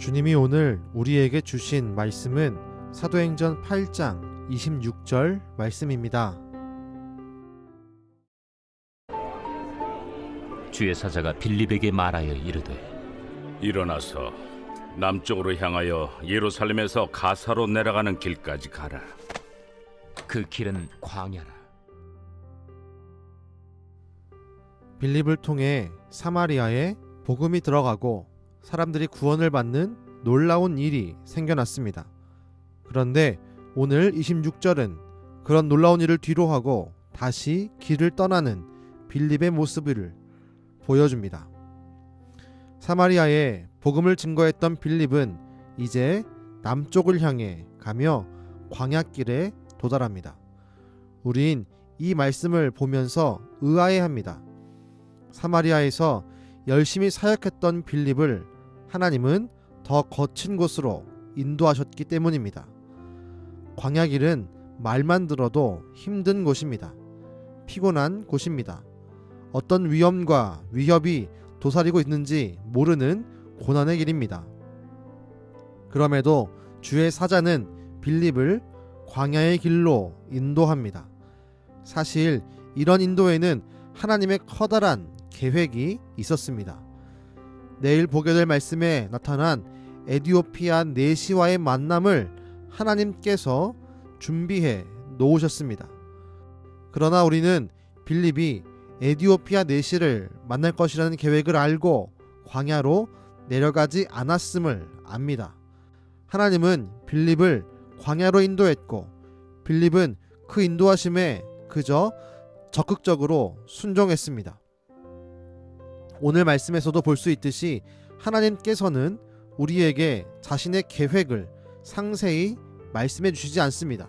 주님이 오늘 우리에게 주신 말씀은 사도행전 8장 26절 말씀입니다. 주의 사자가 빌립에게 말하여 이르되 일어나서 남쪽으로 향하여 예루살렘에서 가사로 내려가는 길까지 가라. 그 길은 광야라. 빌립을 통해 사마리아에 복음이 들어가고 사람들이 구원을 받는 놀라운 일이 생겨났습니다. 그런데 오늘 26절은 그런 놀라운 일을 뒤로하고 다시 길을 떠나는 빌립의 모습을 보여줍니다. 사마리아에 복음을 증거했던 빌립은 이제 남쪽을 향해 가며 광야길에 도달합니다. 우린 이 말씀을 보면서 의아해합니다. 사마리아에서 열심히 사역했던 빌립을 하나님은 더 거친 곳으로 인도하셨기 때문입니다. 광야길은 말만 들어도 힘든 곳입니다. 피곤한 곳입니다. 어떤 위험과 위협이 도사리고 있는지 모르는 고난의 길입니다. 그럼에도 주의 사자는 빌립을 광야의 길로 인도합니다. 사실 이런 인도에는 하나님의 커다란 계획이 있었습니다. 내일 보게 될 말씀에 나타난 에티오피아 내시와의 만남을 하나님께서 준비해 놓으셨습니다. 그러나 우리는 빌립이 에티오피아 내시를 만날 것이라는 계획을 알고 광야로 내려가지 않았음을 압니다. 하나님은 빌립을 광야로 인도했고 빌립은 그 인도하심에 그저 적극적으로 순종했습니다. 오늘 말씀에서도 볼 수 있듯이 하나님께서는 우리에게 자신의 계획을 상세히 말씀해 주시지 않습니다.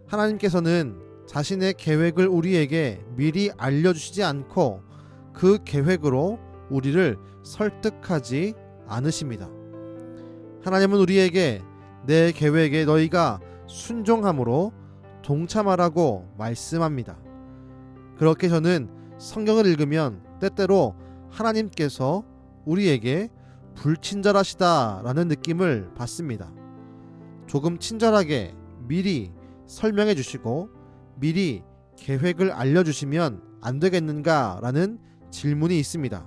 하나님께서는 자신의 계획을 우리에게 미리 알려주시지 않고 그 계획으로 우리를 설득하지 않으십니다. 하나님은 우리에게 내 계획에 너희가 순종함으로 동참하라고 말씀합니다. 그렇게 저는 성경을 읽으면 때때로 하나님께서 우리에게 불친절하시다라는 느낌을 받습니다. 조금 친절하게 미리 설명해 주시고 미리 계획을 알려주시면 안 되겠는가라는 질문이 있습니다.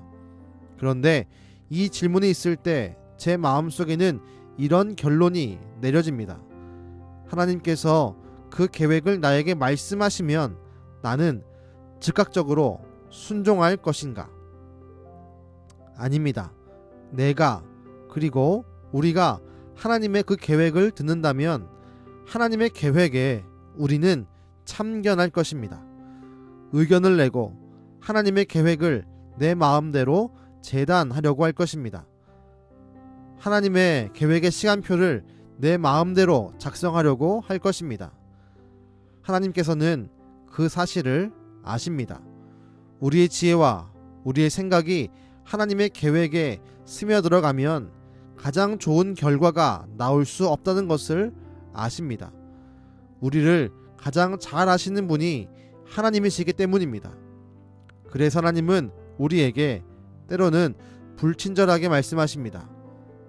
그런데 이 질문이 있을 때 제 마음속에는 이런 결론이 내려집니다. 하나님께서 그 계획을 나에게 말씀하시면 나는 즉각적으로 순종할 것인가? 아닙니다. 내가 그리고 우리가 하나님의 그 계획을 듣는다면 하나님의 계획에 우리는 참견할 것입니다. 의견을 내고 하나님의 계획을 내 마음대로 재단하려고 할 것입니다. 하나님의 계획의 시간표를 내 마음대로 작성하려고 할 것입니다. 하나님께서는 그 사실을 아십니다. 우리의 지혜와 우리의 생각이 하나님의 계획에 스며들어가면 가장 좋은 결과가 나올 수 없다는 것을 아십니다. 우리를 가장 잘 아시는 분이 하나님이시기 때문입니다. 그래서 하나님은 우리에게 때로는 불친절하게 말씀하십니다.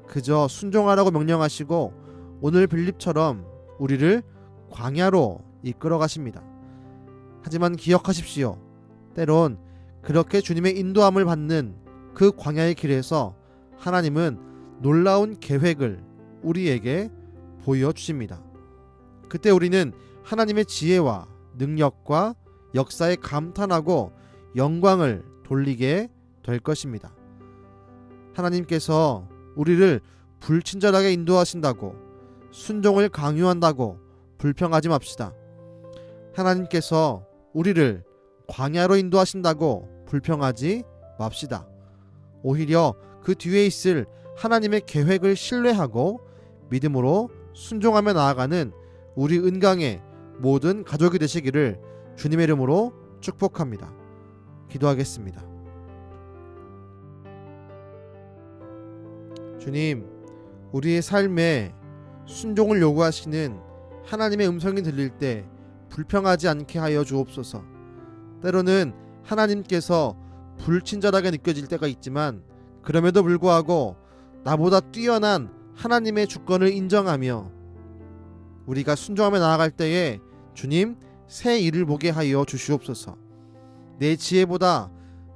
그저 순종하라고 명령하시고 오늘 빌립처럼 우리를 광야로 이끌어 가십니다. 하지만 기억하십시오. 때론 그렇게 주님의 인도함을 받는 그 광야의 길에서 하나님은 놀라운 계획을 우리에게 보여주십니다. 그때 우리는 하나님의 지혜와 능력과 역사에 감탄하고 영광을 돌리게 될 것입니다. 하나님께서 우리를 불친절하게 인도하신다고 순종을 강요한다고 불평하지 맙시다. 하나님께서 우리를 광야로 인도하신다고 불평하지 맙시다. 오히려 그 뒤에 있을 하나님의 계획을 신뢰하고 믿음으로 순종하며 나아가는 우리 은강의 모든 가족이 되시기를 주님의 이름으로 축복합니다. 기도하겠습니다. 주님, 우리의 삶에 순종을 요구하시는 하나님의 음성이 들릴 때 불평하지 않게 하여 주옵소서. 때로는 하나님께서 불친절하게 느껴질 때가 있지만 그럼에도 불구하고 나보다 뛰어난 하나님의 주권을 인정하며 우리가 순종하며 나아갈 때에 주님 새 일을 보게 하여 주시옵소서. 내 지혜보다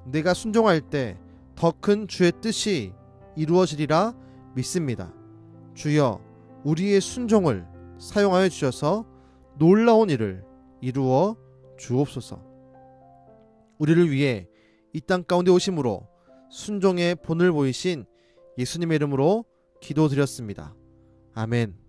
내가 순종할 때 더 큰 주의 뜻이 이루어지리라 믿습니다. 주여, 우리의 순종을 사용하여 주셔서 놀라운 일을 이루어 주옵소서. 우리를 위해 이 땅 가운데 오심으로 순종의 본을 보이신 예수님의 이름으로 기도드렸습니다. 아멘.